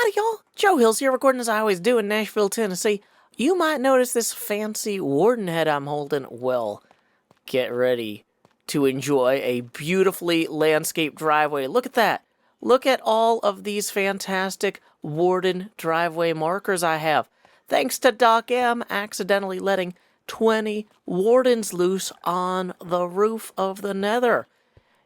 Howdy, y'all. Joe Hills here, recording as I always do in Nashville, Tennessee. You might notice this fancy warden head I'm holding. Well, get ready to enjoy a beautifully landscaped driveway. Look at that. Look at all of these fantastic warden driveway markers I have. Thanks to Doc M accidentally letting 20 wardens loose on the roof of the Nether.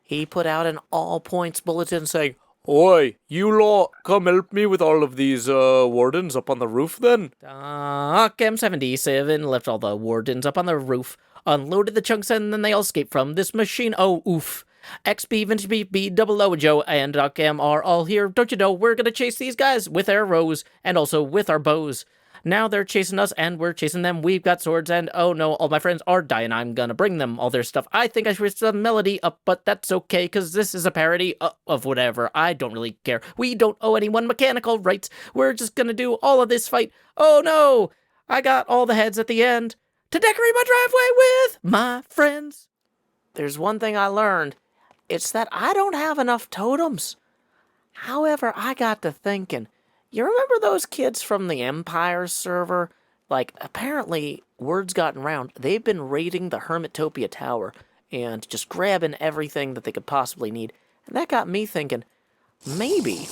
He put out an all-points bulletin saying, "Oi, you lot, come help me with all of these wardens up on the roof then." Doc M77 left all the wardens up on the roof, unloaded the chunks, and then they all escaped from this machine. Oh, oof. XP, Vintage Beef, B00, Joe, and Doc M are all here. Don't you know, we're gonna chase these guys with arrows, and also with our bows. Now they're chasing us, and we're chasing them. We've got swords, and oh no, all my friends are dying. I'm gonna bring them all their stuff. I think I should switch the melody up, but that's okay, because this is a parody of whatever. I don't really care. We don't owe anyone mechanical rights. We're just gonna do all of this fight. Oh no! I got all the heads at the end to decorate my driveway with my friends. There's one thing I learned. It's that I don't have enough totems. However, I got to thinking, you remember those kids from the Empire server? Like, apparently, word's gotten around. They've been raiding the Hermitopia Tower and just grabbing everything that they could possibly need. And that got me thinking, maybe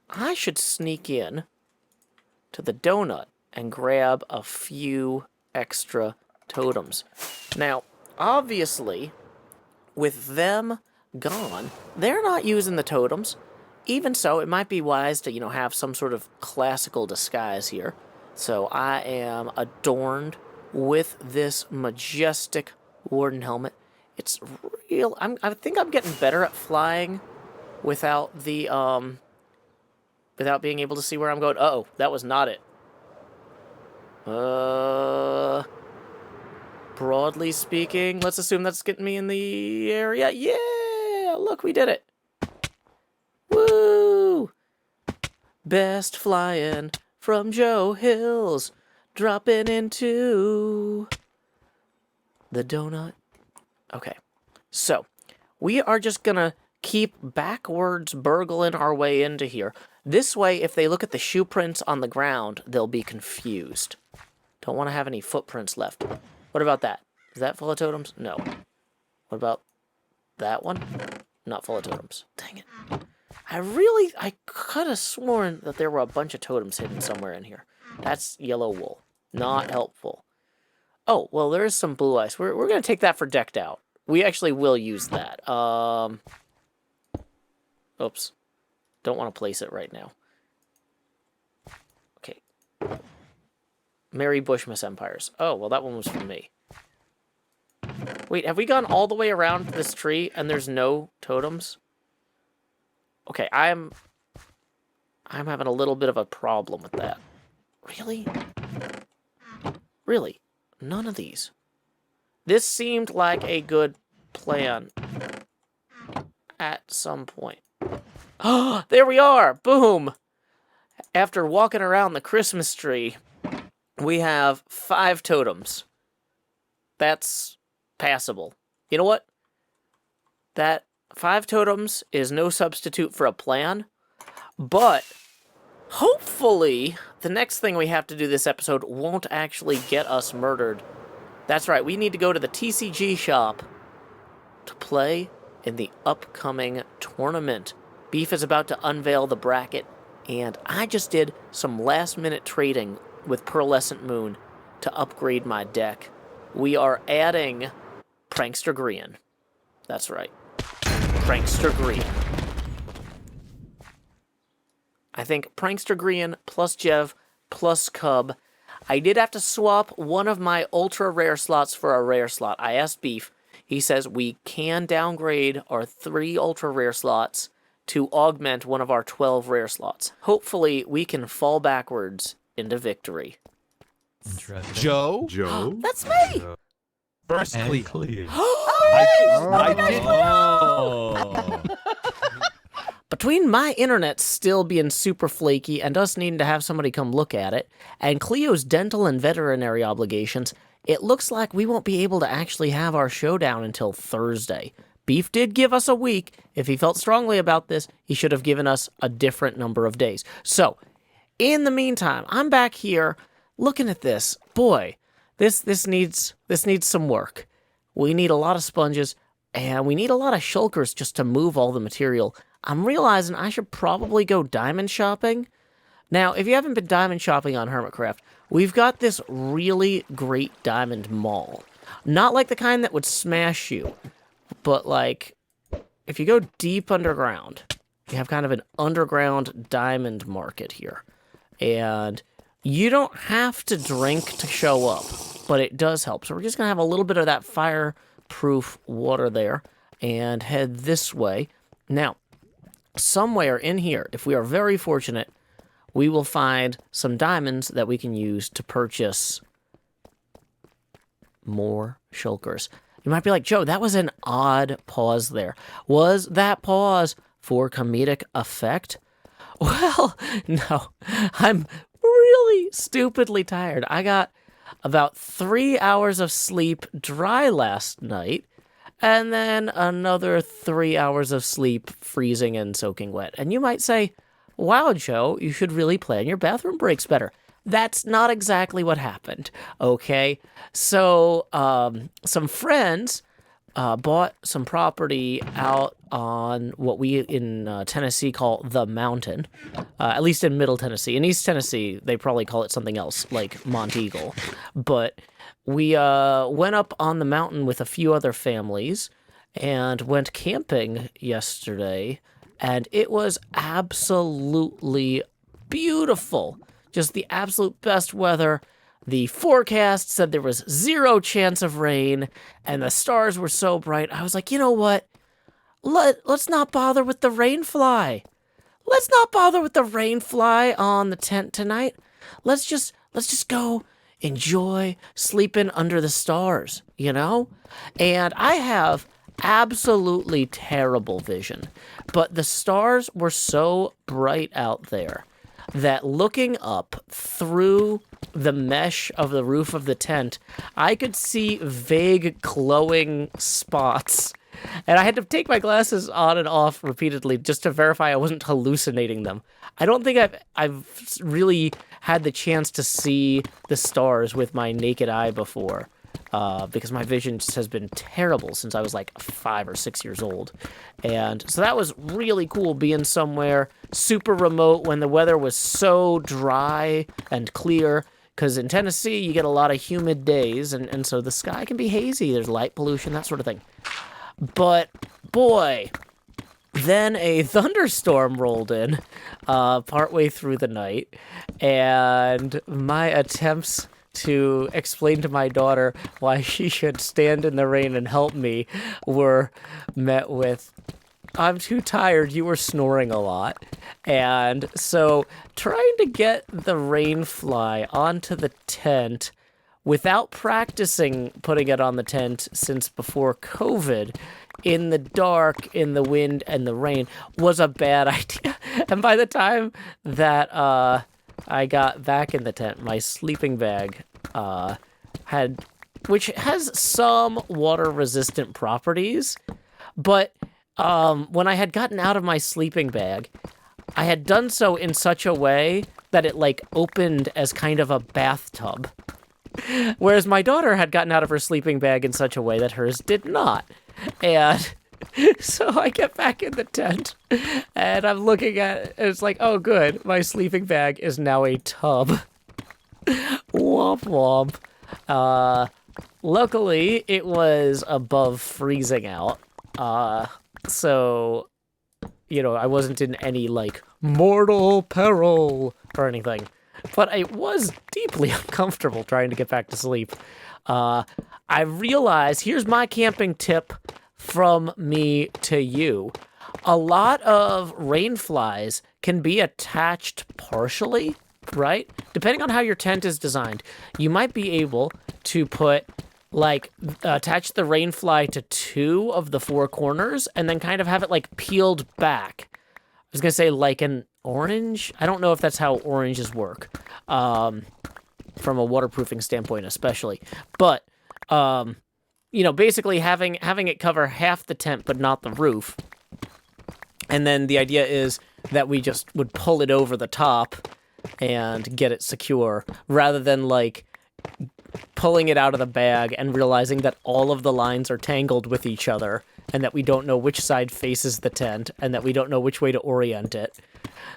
I should sneak in to the donut and grab a few extra totems. Now, obviously, with them gone, they're not using the totems. Even so, it might be wise to, have some sort of classical disguise here. So I am adorned with this majestic warden helmet. It's real. I think I'm getting better at flying without the without being able to see where I'm going. Uh-oh, that was not it. Broadly speaking, let's assume that's getting me in the area. Yeah, look, we did it. Woo! Best flying from Joe Hills, dropping into the donut. Okay, so we are just gonna keep backwards burgling our way into here. This way, if they look at the shoe prints on the ground, they'll be confused. Don't want to have any footprints left. What about that? Is that full of totems? No. What about that one? Not full of totems. Dang it. I could have sworn that there were a bunch of totems hidden somewhere in here. That's yellow wool. Not helpful. Oh, well, there is some blue ice. We're going to take that for decked out. We actually will use that. Oops. Don't want to place it right now. Okay. Merry Bushmas Empires. Oh, well, that one was for me. Wait, have we gone all the way around this tree and there's no totems? Okay, I'm having a little bit of a problem with that. Really? Really? None of these. This seemed like a good plan at some point. Oh, there we are! Boom! After walking around the Christmas tree, we have 5 totems. That's passable. You know what? That 5 totems is no substitute for a plan, but hopefully the next thing we have to do this episode won't actually get us murdered. That's right, we need to go to the TCG shop to play in the upcoming tournament. Beef is about to unveil the bracket, and I just did some last-minute trading with Pearlescent Moon to upgrade my deck. We are adding Prankster Green. That's right. Prankster Green. I think Prankster Green plus Jev plus Cub. I did have to swap one of my ultra rare slots for a rare slot. I asked Beef. He says we can downgrade our 3 ultra rare slots to augment one of our 12 rare slots. Hopefully, we can fall backwards into victory. Interesting. Joe? That's me! First And Cleo. I did. Oh. Between my internet still being super flaky and us needing to have somebody come look at it, and Cleo's dental and veterinary obligations, it looks like we won't be able to actually have our showdown until Thursday. Beef did give us a week. If he felt strongly about this, he should have given us a different number of days. So, in the meantime, I'm back here looking at this. Boy, this needs some work. We need a lot of sponges, and we need a lot of shulkers just to move all the material. I'm realizing I should probably go diamond shopping. Now, if you haven't been diamond shopping on HermitCraft, we've got this really great diamond mall. Not like the kind that would smash you, but like, if you go deep underground, you have kind of an underground diamond market here. And you don't have to drink to show up, but it does help. So we're just going to have a little bit of that fireproof water there and head this way. Now, somewhere in here, if we are very fortunate, we will find some diamonds that we can use to purchase more shulkers. You might be like, Joe, that was an odd pause there. Was that pause for comedic effect? Well, no. I'm really stupidly tired. I got about 3 hours of sleep dry last night, and then another 3 hours of sleep freezing and soaking wet. And you might say, wow, Joe, you should really plan your bathroom breaks better. That's not exactly what happened, okay? So, some friends bought some property out on what we in Tennessee call the mountain, at least in Middle Tennessee. In East Tennessee, they probably call it something else, like Monteagle. But we went up on the mountain with a few other families and went camping yesterday, and it was absolutely beautiful. Just the absolute best weather. The forecast said there was 0 chance of rain, and the stars were so bright. I was like, you know what? Let's not bother with the rainfly. Let's not bother with the rainfly on the tent tonight. Let's just go enjoy sleeping under the stars, you know? And I have absolutely terrible vision, but the stars were so bright out there that looking up through the mesh of the roof of the tent, I could see vague glowing spots. And I had to take my glasses on and off repeatedly just to verify I wasn't hallucinating them. I don't think I've really had the chance to see the stars with my naked eye before, because my vision just has been terrible since I was like 5 or 6 years old. And so that was really cool, being somewhere super remote when the weather was so dry and clear, because in Tennessee you get a lot of humid days, and so the sky can be hazy, there's light pollution, that sort of thing. But boy, then a thunderstorm rolled in partway through the night, and my attempts to explain to my daughter why she should stand in the rain and help me were met with, I'm too tired, you were snoring a lot. And so trying to get the rain fly onto the tent without practicing putting it on the tent since before COVID, in the dark, in the wind, and the rain, was a bad idea. And by the time that I got back in the tent, my sleeping bag which has some water-resistant properties, but when I had gotten out of my sleeping bag, I had done so in such a way that it, like, opened as kind of a bathtub. Whereas my daughter had gotten out of her sleeping bag in such a way that hers did not. And so I get back in the tent, and I'm looking at it, and it's like, oh, good, my sleeping bag is now a tub. Womp womp. Luckily, it was above freezing out. So, you know, I wasn't in any, like, mortal peril or anything. But I was deeply uncomfortable trying to get back to sleep. I realized, here's my camping tip from me to you. A lot of rainflies can be attached partially, right? Depending on how your tent is designed, you might be able to put, like, attach the rainfly to 2 of the 4 corners and then kind of have it, like, peeled back. I was going to say, like an orange? I don't know if that's how oranges work, from a waterproofing standpoint especially. But basically having it cover half the tent but not the roof. And then the idea is that we just would pull it over the top and get it secure, rather than like pulling it out of the bag and realizing that all of the lines are tangled with each other and that we don't know which side faces the tent and that we don't know which way to orient it.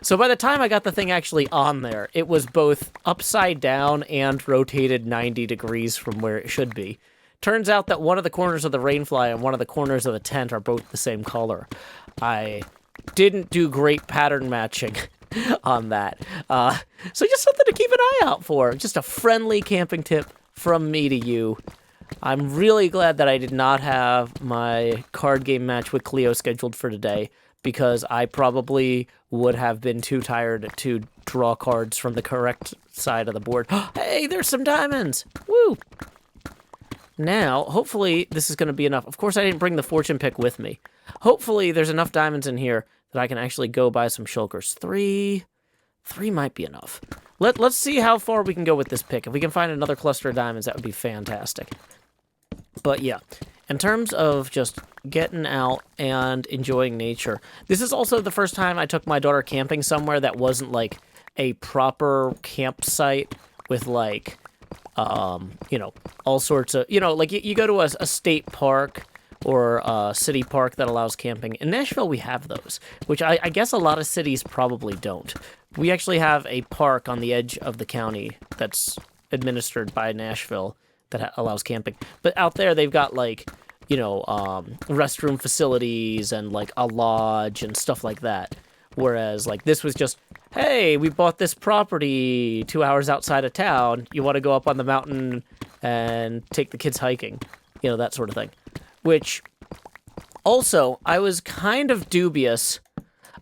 So by the time I got the thing actually on there, it was both upside down and rotated 90 degrees from where it should be. Turns out that one of the corners of the rainfly and one of the corners of the tent are both the same color. I didn't do great pattern matching on that. So just something to keep an eye out for. Just a friendly camping tip from me to you. I'm really glad that I did not have my card game match with Cleo scheduled for today, because I probably would have been too tired to draw cards from the correct side of the board. Hey, there's some diamonds! Woo! Now, hopefully this is going to be enough. Of course, I didn't bring the fortune pick with me. Hopefully there's enough diamonds in here that I can actually go buy some shulkers. Three might be enough. Let's see how far we can go with this pick. If we can find another cluster of diamonds, that would be fantastic. But yeah, in terms of just getting out and enjoying nature, this is also the first time I took my daughter camping somewhere that wasn't like a proper campsite with like, all sorts of, like you go to a state park or a city park that allows camping. In Nashville, we have those, which I guess a lot of cities probably don't. We actually have a park on the edge of the county that's administered by Nashville that allows camping. But out there, they've got like, restroom facilities and like a lodge and stuff like that. Whereas like this was just, hey, we bought this property 2 hours outside of town. You want to go up on the mountain and take the kids hiking, that sort of thing. Which also, I was kind of dubious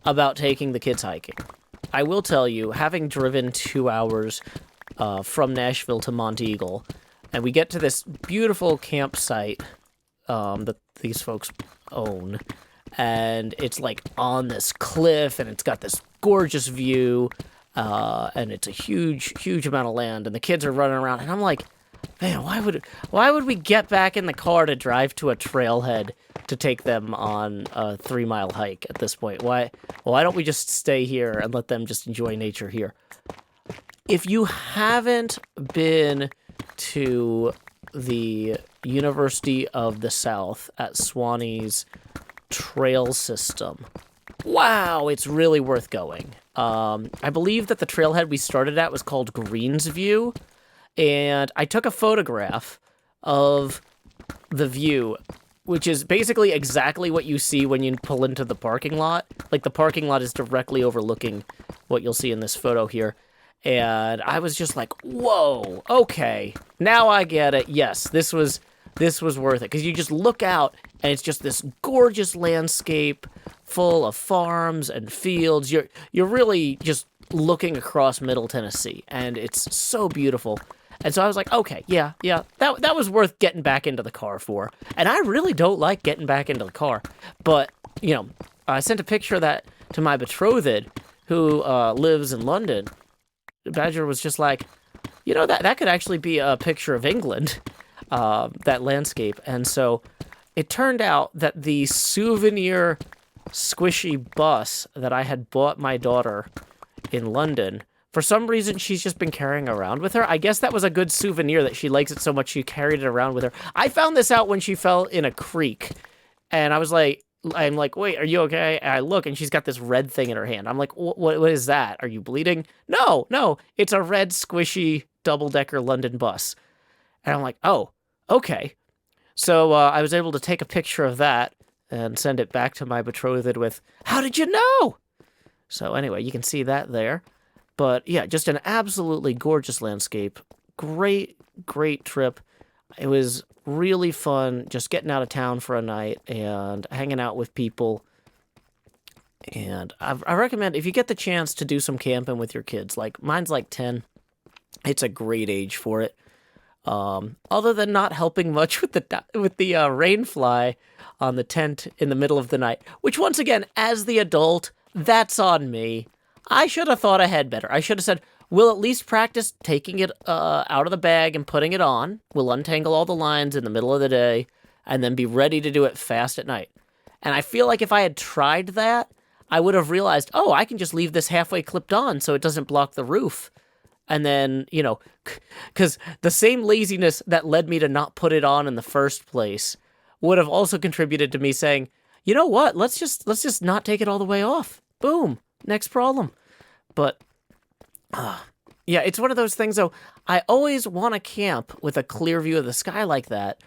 about taking the kids hiking. I will tell you, having driven 2 hours from Nashville to Monteagle, and we get to this beautiful campsite that these folks own, and it's like on this cliff, and it's got this gorgeous view, and it's a huge amount of land, and the kids are running around, and I'm like, man, why would we get back in the car to drive to a trailhead to take them on a 3-mile hike at this point? Why don't we just stay here and let them just enjoy nature here? If you haven't been to the University of the South at Swanee's trail system, wow, it's really worth going. I believe that the trailhead we started at was called Greens View, and I took a photograph of the view, which is basically exactly what you see when you pull into the parking lot. Like, the parking lot is directly overlooking what you'll see in this photo here. And I was just like, whoa, okay, now I get it. Yes, this was worth it, because you just look out, and it's just this gorgeous landscape full of farms and fields. You're really just looking across Middle Tennessee, and it's so beautiful. And so I was like, okay, yeah, that was worth getting back into the car for. And I really don't like getting back into the car, but I sent a picture of that to my betrothed, who lives in London. Badger was just like, that could actually be a picture of England, that landscape. And so it turned out that the souvenir squishy bus that I had bought my daughter in London, for some reason, she's just been carrying around with her. I guess that was a good souvenir that she likes it so much she carried it around with her. I found this out when she fell in a creek, and I'm like, wait, are you okay? And I look, and she's got this red thing in her hand. I'm like, what is that? Are you bleeding? No, it's a red, squishy, double-decker London bus. And I'm like, oh, okay. So I was able to take a picture of that and send it back to my betrothed with, how did you know? So anyway, you can see that there. But yeah, just an absolutely gorgeous landscape. Great trip. It was really fun just getting out of town for a night and hanging out with people. And I recommend, if you get the chance to do some camping with your kids, like mine's like 10, it's a great age for it. Other than not helping much with the rain fly on the tent in the middle of the night, which once again, as the adult, that's on me. I should have thought ahead better. I should have said, we'll at least practice taking it out of the bag and putting it on. We'll untangle all the lines in the middle of the day, and then be ready to do it fast at night. And I feel like if I had tried that, I would have realized, oh, I can just leave this halfway clipped on so it doesn't block the roof. And then, because the same laziness that led me to not put it on in the first place would have also contributed to me saying, you know what, let's just not take it all the way off. Boom, next problem. But, yeah, it's one of those things, though. I always want to camp with a clear view of the sky like that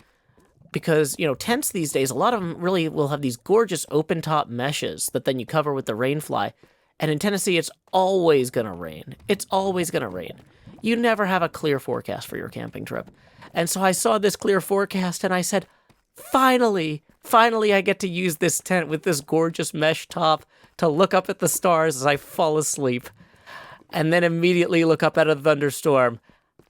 because, tents these days, a lot of them really will have these gorgeous open-top meshes that then you cover with the rainfly. And in Tennessee, it's always going to rain. It's always going to rain. You never have a clear forecast for your camping trip. And so I saw this clear forecast and I said, finally I get to use this tent with this gorgeous mesh top to look up at the stars as I fall asleep. And then immediately look up at a thunderstorm.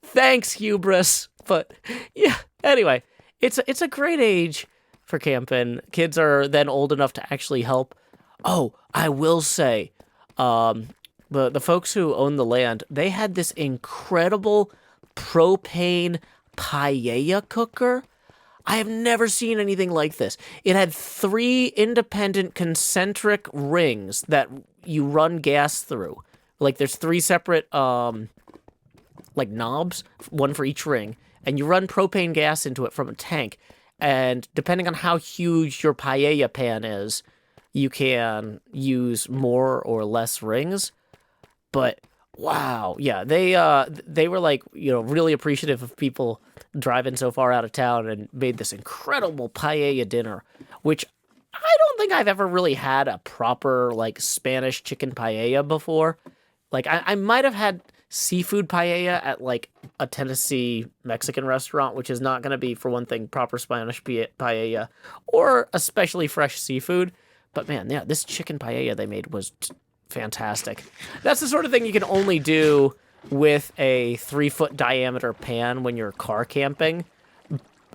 Thanks, hubris. But yeah, anyway, it's a great age for camping. Kids are then old enough to actually help. Oh, I will say, the folks who own the land, they had this incredible propane paella cooker. I have never seen anything like this. It had 3 independent concentric rings that you run gas through. Like there's 3 separate like knobs, one for each ring, and you run propane gas into it from a tank. And depending on how huge your paella pan is, you can use more or less rings. But wow, yeah, they were like, really appreciative of people driving so far out of town and made this incredible paella dinner, which I don't think I've ever really had a proper like Spanish chicken paella before. Like I might have had seafood paella at like a Tennessee Mexican restaurant, which is not going to be, for one thing, proper Spanish paella or especially fresh seafood. But man, yeah, this chicken paella they made was fantastic. That's the sort of thing you can only do with a 3-foot diameter pan when you're car camping.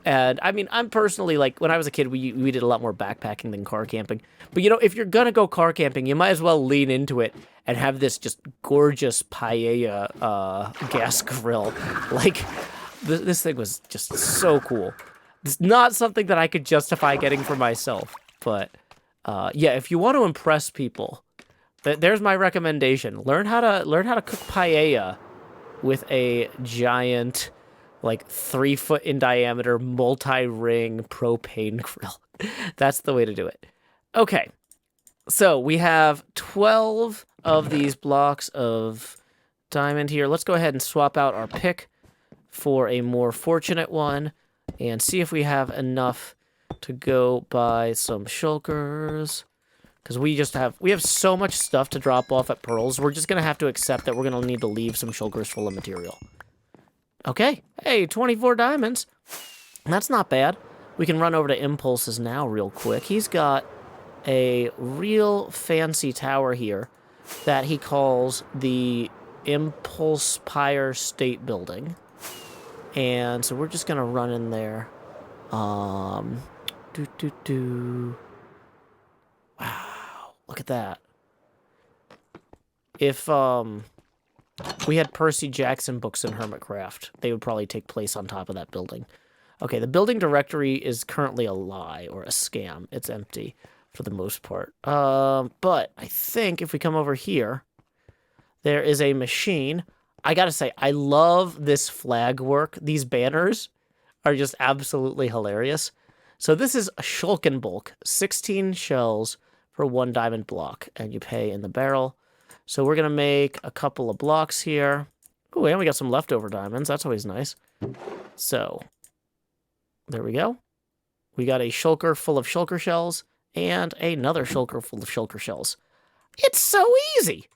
And I mean, I'm personally like, when I was a kid, we did a lot more backpacking than car camping. But if you're gonna go car camping, you might as well lean into it and have this just gorgeous paella gas grill. Like, this thing was just so cool. It's not something that I could justify getting for myself, but yeah, if you want to impress people, there's my recommendation. Learn how to cook paella with a giant, like 3-foot in diameter, multi-ring propane grill. That's the way to do it. Okay, so we have 12 of these blocks of diamond here. Let's go ahead and swap out our pick for a more fortunate one and see if we have enough to go buy some shulkers. Because we have so much stuff to drop off at Pearls, we're just going to have to accept that we're going to need to leave some shulkers full of material. Okay, hey, 24 diamonds. That's not bad. We can run over to Impulses now real quick. He's got a real fancy tower here that he calls the Impulse Pyre State Building. And so we're just going to run in there. Wow, look at that. If we had Percy Jackson books in HermitCraft, they would probably take place on top of that building. Okay, the building directory is currently a lie or a scam. It's empty for the most part. But I think if we come over here, there is a machine. I gotta say, I love this flag work. These banners are just absolutely hilarious. So this is a shulkin bulk, 16 shells for 1 diamond block, and you pay in the barrel. So we're going to make a couple of blocks here. Oh, and we got some leftover diamonds. That's always nice. So, there we go. We got a shulker full of shulker shells and another shulker full of shulker shells. It's so easy.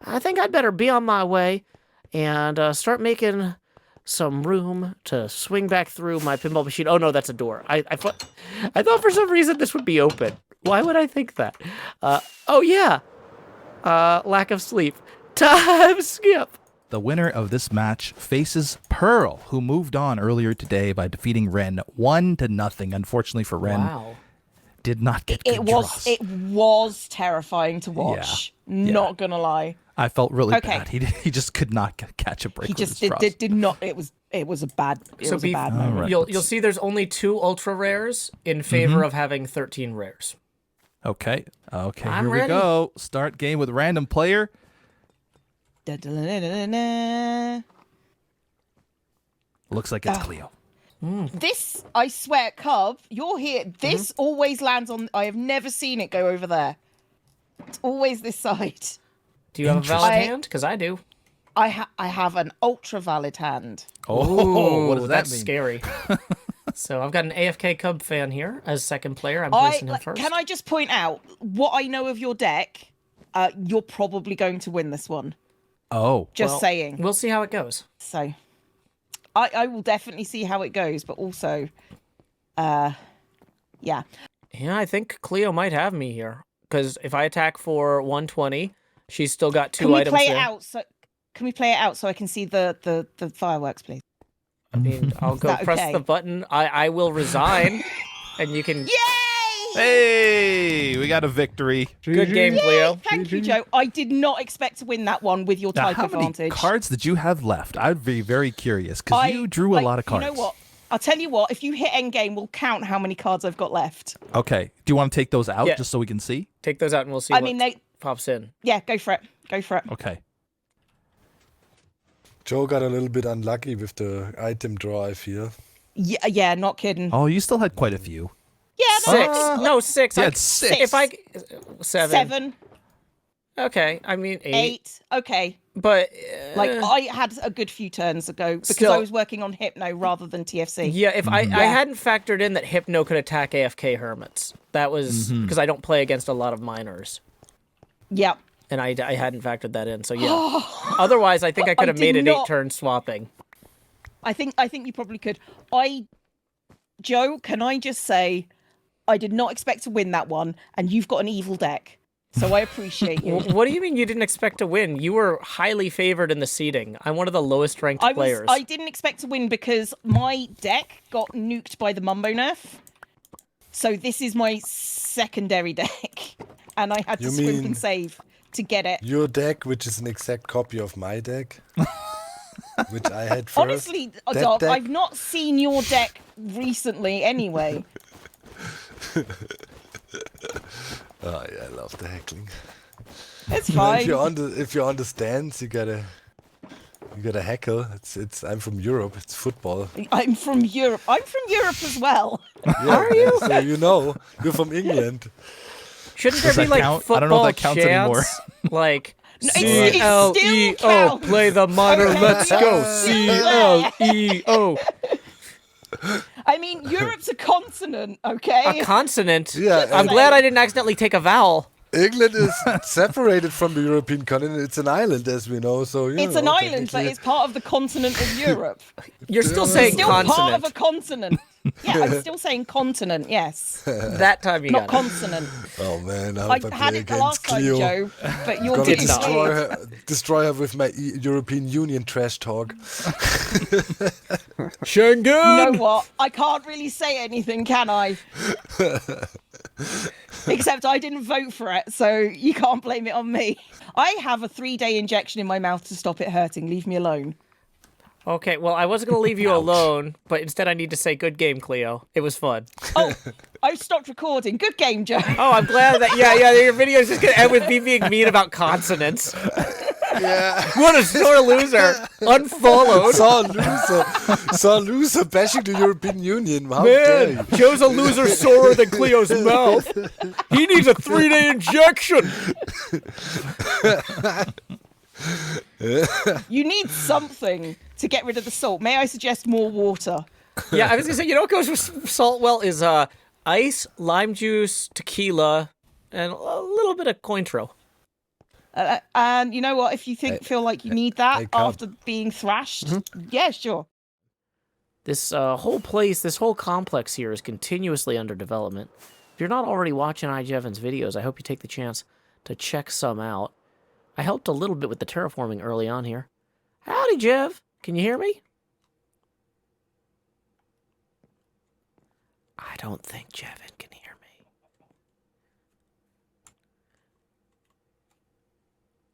I think I'd better be on my way and start making some room to swing back through my pinball machine. Oh, no, that's a door. I thought for some reason this would be open. Why would I think that? Oh, yeah. Lack of sleep. Time skip. The winner of this match faces Pearl, who moved on earlier today by defeating Ren 1-0. Unfortunately for Ren, did not get good draws. It was terrifying to watch. Yeah. Not gonna lie. I felt really bad. He just could not catch a break. He just did not. It it was a bad. It So was a bad All moment. right, you'll let's- see there's only 2 ultra rares in favor of having 13 rares. Okay. I'm Here we ready. go. Start game with random player. Da-da-da-da-da-da. Looks like it's Cleo. This, I swear, Cub, you're here. This always lands on. I have never seen it go over there. It's always this side. Do you have a valid Interesting. hand? Because I do. I have an ultra valid hand. Oh, what does that that's mean? scary. So I've got an AFK Cub fan here as second player. I'm placing him first. Can I just point out what I know of your deck? You're probably going to win this one. Oh. Just saying. We'll see how it goes. So, I will definitely see how it goes, but also, yeah. Yeah, I think Cleo might have me here. Because if I attack for 120, she's still got 2 Can we items play there. it out? Can we play it out so I can see the fireworks, please? I mean, I'll go that press okay? the button. I will resign, and you can. Yay! Hey, we got a victory. Good game, Cleo. Thank you, Joe. I did not expect to win that one with your Now, type how many advantage. cards did you have left? I'd be very curious because you drew a lot of cards. You know what? I'll tell you what. If you hit endgame, we'll count how many cards I've got left. Okay. Do you want to take those out Yeah. just so we can see? Take those out, and we'll see I what mean, they. pops in. Yeah, go for it. Go for it. Okay. Joe got a little bit unlucky with the item draw, I feel. Yeah, not kidding. Oh, you still had quite a few. Yeah, no, 6. No, 6. Yeah, I- it's 6. If I 7. 7, Okay, I mean 8. 8. Okay. But Like I had a good few turns ago because Still- I was working on Hypno rather than TFC. yeah, if I Yeah. hadn't factored in that Hypno could attack AFK Hermits, that was because I don't play against a lot of miners, Yeah. and I hadn't factored that in. So yeah. Otherwise, I think I could have did made it not- 8-turn swapping. I think you probably could. Joe, can I just say, I did not expect to win that one, and you've got an evil deck, so I appreciate you. What do you mean you didn't expect to win? You were highly favored in the seeding. I'm one of the lowest ranked players. I didn't expect to win because my deck got nuked by the Mumbo nerf. So this is my secondary deck, and I had to You scrimp mean- and save to get it. Your deck, which is an exact copy of my deck, which I had first. Honestly, that Doc, deck- I've not seen your deck recently anyway. Oh yeah, I love the heckling. It's You know, fine. if you're on the stands, you gotta heckle. I'm from Europe. It's football. I'm from Europe. I'm from Europe as well. Yeah, are you? So you know, you're from England. Shouldn't there Does be that like count? I football don't know if that counts anymore. chants? Like No, it still CLEO, counts. play the minor, Okay, let's yeah, go. yeah. CLEO. I mean, Europe's a continent, okay? A consonant. Yeah, I'm and glad I didn't accidentally take a vowel. England is separated from the European continent. It's an island, as we know. So you It's know, an island, but technically- it's part of the continent of Europe. You're still saying Still consonant. part of a continent. Yeah, I'm still saying continent, yes. That time you Not got it. consonant. Oh man, I I hope I had play it the against last time, Cleo. Joe, but you're Gonna getting destroy her with my European Union trash talk. Schengen! You know what? I can't really say anything, can I? Except I didn't vote for it, so you can't blame it on me. I have a 3-day injection in my mouth to stop it hurting. Leave me alone. Okay, well, I wasn't going to leave you alone, but instead I need to say good game, Cleo. It was fun. Oh, I've stopped recording. Good game, Joe. Oh, I'm glad that, yeah, your video is just going to end with me being mean about consonants. Yeah. What a sore loser. Unfollowed. Saw loser bashing the European Union. How dare you? Man, Joe's a loser sorer than Cleo's mouth. He needs a 3-day injection. You need something to get rid of the salt. May I suggest more water? Yeah, I was going to say, you know what goes with salt well is ice, lime juice, tequila, and a little bit of Cointreau. And you know what? If you feel like you need that hey, come. after being thrashed, yeah, sure. This whole place, this whole complex here is continuously under development. If you're not already watching iJevin's videos, I hope you take the chance to check some out. I helped a little bit with the terraforming early on here. Howdy, Jev. Can you hear me? I don't think Jevin can hear me.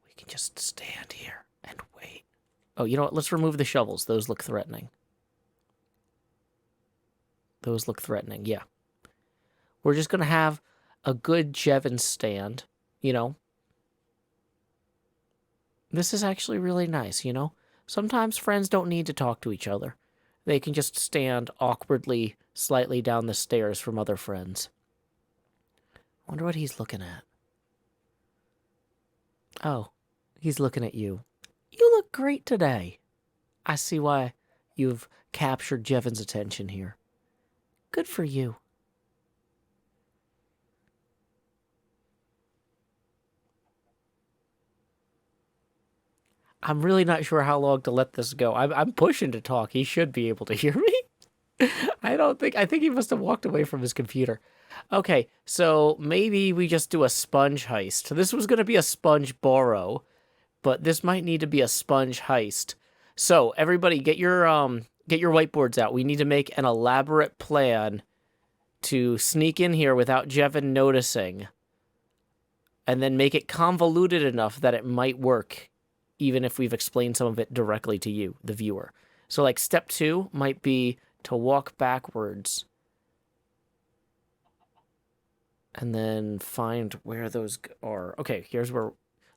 We can just stand here and wait. Oh, you know what? Let's remove the shovels. Those look threatening. Those look threatening, yeah. We're just going to have a good JevIn stand, you know. This is actually really nice, you know. Sometimes friends don't need to talk to each other. They can just stand awkwardly, slightly down the stairs from other friends. I wonder what he's looking at. Oh, he's looking at you. You look great today. I see why you've captured JevIn's attention here. Good for you. I'm really not sure how long to let this go. I'm pushing to talk. He should be able to hear me. I think he must have walked away from his computer. Okay, so maybe we just do a sponge heist. This was going to be a sponge borrow, but this might need to be a sponge heist. So everybody get your whiteboards out. We need to make an elaborate plan to sneak in here without JevIn noticing, and then make it convoluted enough that it might work, even if we've explained some of it directly to you, the viewer. So, like, step 2 might be to walk backwards and then find where those are. Okay, here's where...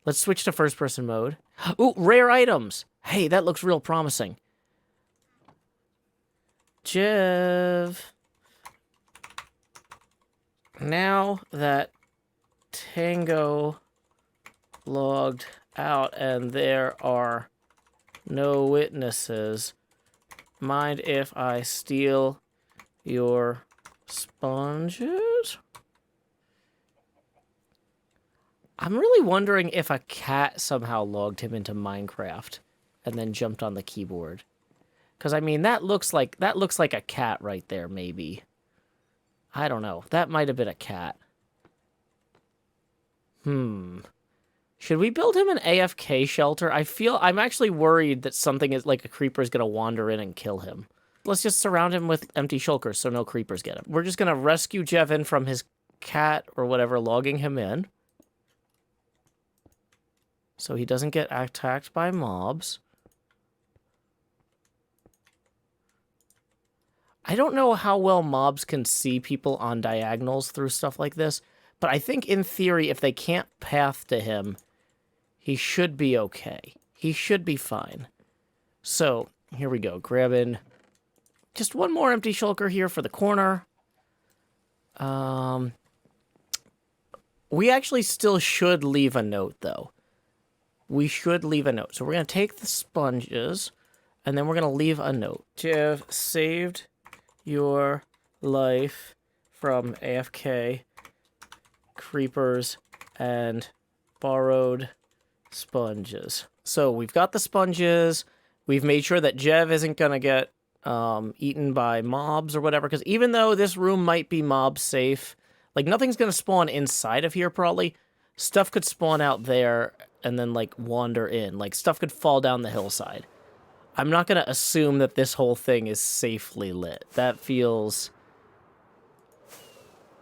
Let's switch to first-person mode. Ooh, rare items! Hey, that looks real promising. Jev... Now that Tango logged out and there are no witnesses, mind if I steal your sponges? I'm really wondering if a cat somehow logged him into Minecraft and then jumped on the keyboard. Because, I mean, that looks like a cat right there, maybe. I don't know. That might have been a cat. Should we build him an AFK shelter? I'm actually worried that something is like a creeper is going to wander in and kill him. Let's just surround him with empty shulkers so no creepers get him. We're just going to rescue JevIn from his cat or whatever logging him in, so he doesn't get attacked by mobs. I don't know how well mobs can see people on diagonals through stuff like this, but I think in theory, if they can't path to him, he should be okay. He should be fine. So, here we go. Grabbing just one more empty shulker here for the corner. We actually still should leave a note, though. We should leave a note. So we're going to take the sponges, and then we're going to leave a note. Jev saved your life from AFK, creepers, and borrowed sponges. So we've got the sponges. We've made sure that Jev isn't going to get eaten by mobs or whatever, because even though this room might be mob safe, like, nothing's going to spawn inside of here, probably. Stuff could spawn out there and then, like, wander in. Like, stuff could fall down the hillside. I'm not going to assume that this whole thing is safely lit. That feels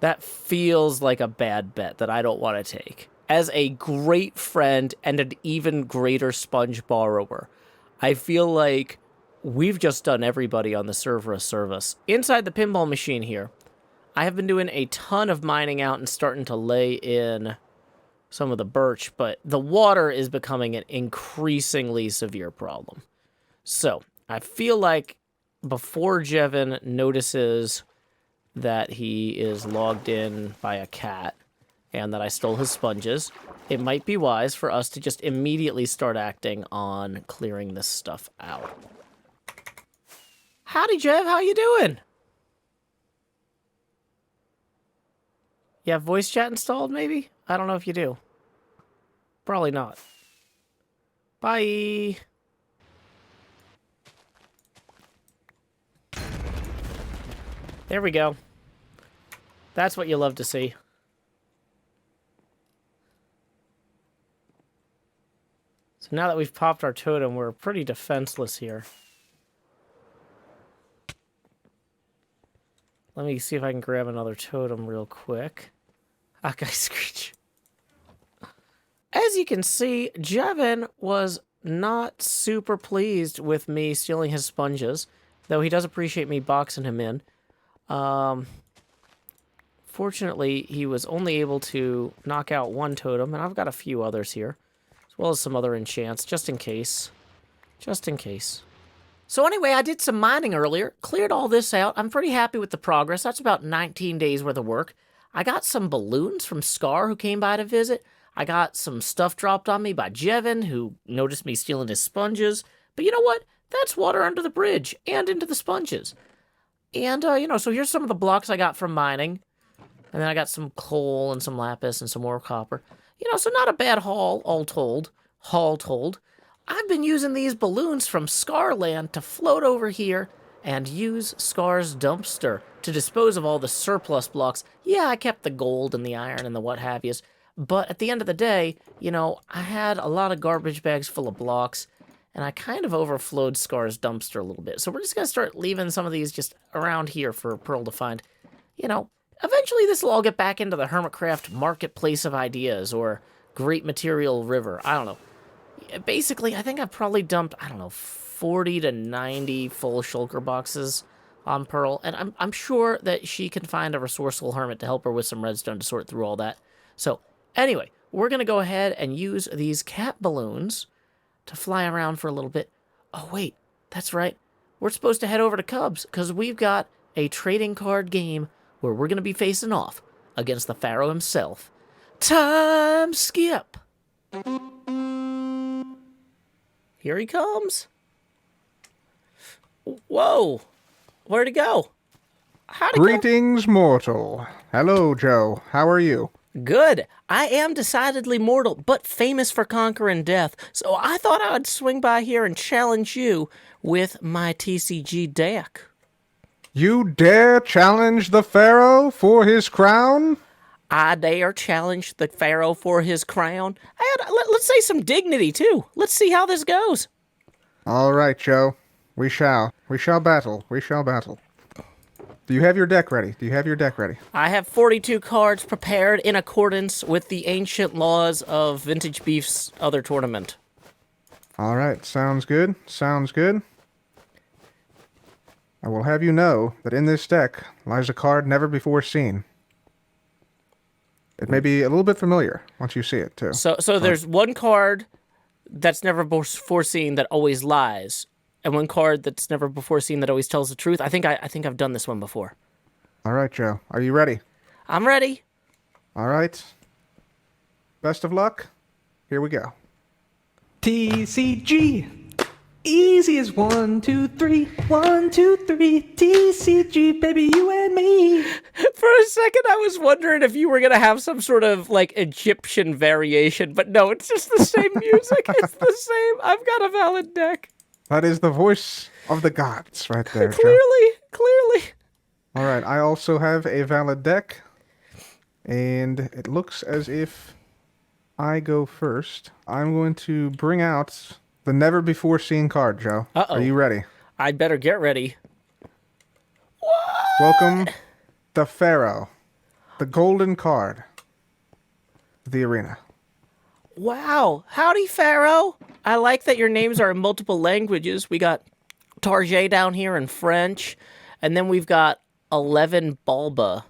like a bad bet that I don't want to take. As a great friend and an even greater sponge borrower, I feel like we've just done everybody on the server a service. Inside the pinball machine here, I have been doing a ton of mining out and starting to lay in some of the birch, but the water is becoming an increasingly severe problem. So, I feel like before JevIn notices that he is logged in by a cat and that I stole his sponges, it might be wise for us to just immediately start acting on clearing this stuff out. Howdy, Jev. How you doing? You have voice chat installed, maybe? I don't know if you do. Probably not. Bye. There we go. That's what you love to see. So now that we've popped our totem, we're pretty defenseless here. Let me see if I can grab another totem real quick. Okay, Screech. As you can see, JevIn was not super pleased with me stealing his sponges, though he does appreciate me boxing him in. Fortunately, he was only able to knock out one totem, and I've got a few others here, as well as some other enchants, just in case. Just in case. So anyway, I did some mining earlier, cleared all this out. I'm pretty happy with the progress. That's about 19 days worth of work. I got some balloons from Scar, who came by to visit. I got some stuff dropped on me by Jevin, who noticed me stealing his sponges. But you know what? That's water under the bridge and into the sponges. And, so here's some of the blocks I got from mining. And then I got some coal and some lapis and some more copper. So not a bad haul, all told. I've been using these balloons from Scarland to float over here and use Scar's dumpster to dispose of all the surplus blocks. Yeah, I kept the gold and the iron and the what have yous. But at the end of the day, I had a lot of garbage bags full of blocks, and I kind of overflowed Scar's dumpster a little bit. So we're just going to start leaving some of these just around here for Pearl to find. Eventually this will all get back into the HermitCraft marketplace of ideas, or Great Material River. I don't know. Basically, I think I've probably dumped, 40 to 90 full shulker boxes on Pearl, and I'm sure that she can find a resourceful hermit to help her with some redstone to sort through all that. So, anyway, we're going to go ahead and use these cat balloons to fly around for a little bit. Oh, wait, that's right. We're supposed to head over to Cubs, because we've got a trading card game where we're going to be facing off against the Pharoah himself. Time skip! Here he comes. Whoa. Where'd he go? How'd he go? Greetings, mortal. Hello, Joe. How are you? Good. I am decidedly mortal, but famous for conquering death. So I thought I would swing by here and challenge you with my TCG deck. You dare challenge the Pharaoh for his crown? I dare challenge the Pharoah for his crown. And let's say some dignity, too. Let's see how this goes. All right, Joe. We shall. We shall battle. We shall battle. Do you have your deck ready? I have 42 cards prepared in accordance with the ancient laws of Vintage Beef's other tournament. All right. Sounds good. I will have you know that in this deck lies a card never before seen. It may be a little bit familiar once you see it, too. So there's one card that's never before seen that always lies, and one card that's never before seen that always tells the truth. I think I've done this one before. All right, Joe. Are you ready? I'm ready. All right. Best of luck. Here we go. TCG. Easy as 1, 2, 3. 1, 2, 3. TCG, baby, you and me. For a second, I was wondering if you were going to have some sort of, Egyptian variation, but no, it's just the same music. It's the same. I've got a valid deck. That is the voice of the gods right there, Joe. Clearly. All right, I also have a valid deck, and it looks as if I go first. I'm going to bring out the never-before-seen card, Joe. Uh-oh. Are you ready? I'd better get ready. Welcome, the Pharaoh, the golden card, the arena. Wow. Howdy, Pharaoh. I like that your names are in multiple languages. We got Tarjay down here in French, and then we've got 11 Balba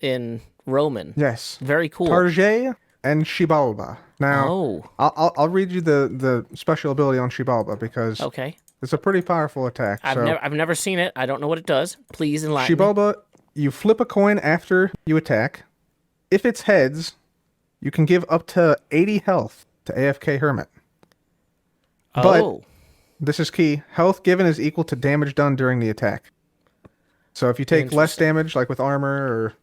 in Roman. Yes. Very cool. Tarjay and Xibalba. Now, Oh. I'll read you the special ability on Xibalba because Okay. it's a pretty powerful attack. I've never seen it. I don't know what it does. Please enlighten me. Xibalba, you flip a coin after you attack. If it's heads, you can give up to 80 health to AFK Hermit. But Oh. this is key. Health given is equal to damage done during the attack. So if you take less damage, like with armor or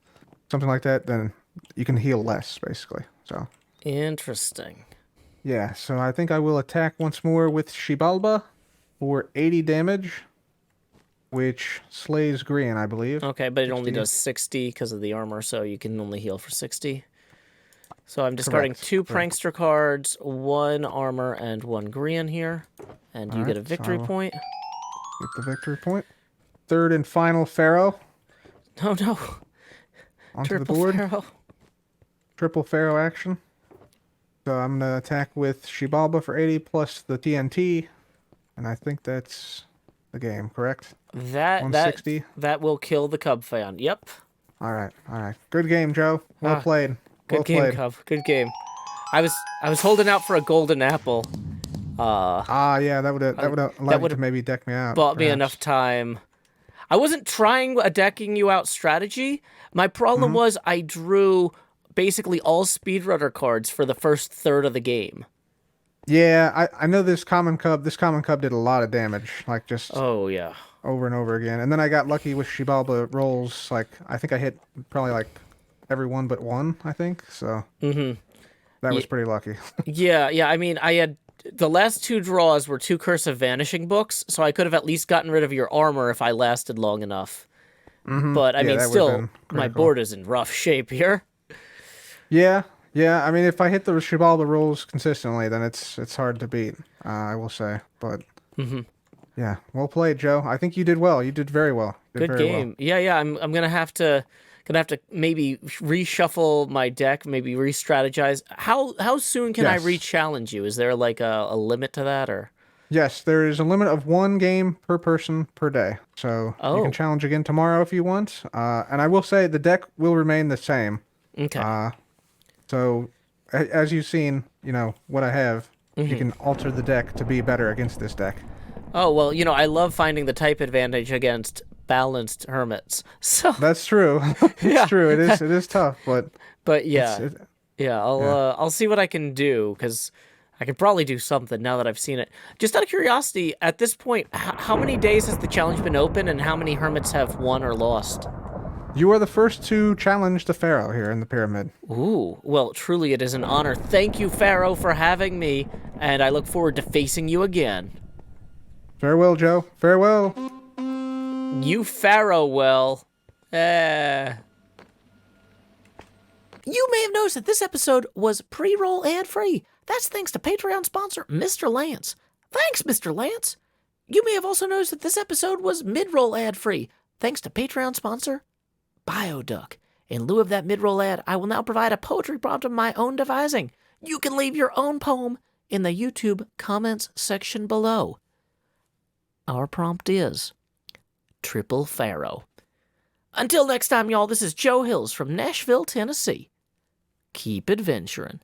something like that, then you can heal less, basically. So Interesting. yeah, so I think I will attack once more with Xibalba for 80 damage, which slays Green, I believe. Okay, but it only 60. does 60 because of the armor, so you can only heal for 60. So I'm discarding Correct. 2 prankster cards, 1 armor, and 1 Green here. And you Alright, get a victory so I will- point. Get the victory point. Third and final Pharaoh Oh no. onto the Triple board. Pharaoh. Triple Pharaoh action. So I'm going to attack with Xibalba for 80 plus the TNT. And I think that's the game, correct? That 160? that will kill the Cub fan. Yep. All right. Good game, Joe. Well played. Good Well game, played. Cub. Good game. I was holding out for a golden apple. Yeah, that would have allowed you would've to maybe deck me out. Bought me perhaps. enough time. I wasn't trying a decking you out strategy. My problem was I drew basically all speedrunner cards for the first third of the game. Yeah, I know this common cub. This common cub did a lot of damage, like just Oh yeah. over and over again. And then I got lucky with Shibalba rolls. Like I think I hit probably like every one but one. I think so. That was pretty lucky. Yeah. I mean, I had the last 2 draws were 2 Cursive Vanishing books, so I could have at least gotten rid of your armor if I lasted long enough. But I Yeah, mean, that would've still, been my critical. board is in rough shape here. Yeah. I mean, if I hit the Shibalba rolls consistently, then it's hard to beat. I will say, but yeah, well played, Joe. I think you did well. You did very well. You did Good very game. Yeah. I'm gonna have to maybe reshuffle my deck, maybe re-strategize. How soon can I Yes. re-challenge you? Is there like a limit to that, or? Yes, there is a limit of 1 game per person per day. So you Oh. can challenge again tomorrow if you want. And I will say the deck will remain the same. Okay. So as you've seen, what I have, you can alter the deck to be better against this deck. Oh, well, I love finding the type advantage against balanced hermits. So, That's true. It's true. It is tough, but yeah. I'll see what I can do, because I could probably do something now that I've seen it. Just out of curiosity, at this point, how many days has the challenge been open, and how many hermits have won or lost? you are the first to challenge the Pharaoh here in the pyramid. Ooh, well, truly it is an honor. Thank you, Pharoah, for having me, and I look forward to facing you again. Farewell, Joe. Farewell. You Pharoah well. You may have noticed that this episode was pre-roll ad-free. That's thanks to Patreon sponsor, Mr. Lance. Thanks, Mr. Lance. You may have also noticed that this episode was mid-roll ad-free. Thanks to Patreon sponsor, Bioduck. In lieu of that mid-roll ad, I will now provide a poetry prompt of my own devising. You can leave your own poem in the YouTube comments section below. Our prompt is Triple Pharaoh. Until next time, y'all, this is Joe Hills from Nashville, Tennessee. Keep adventuring.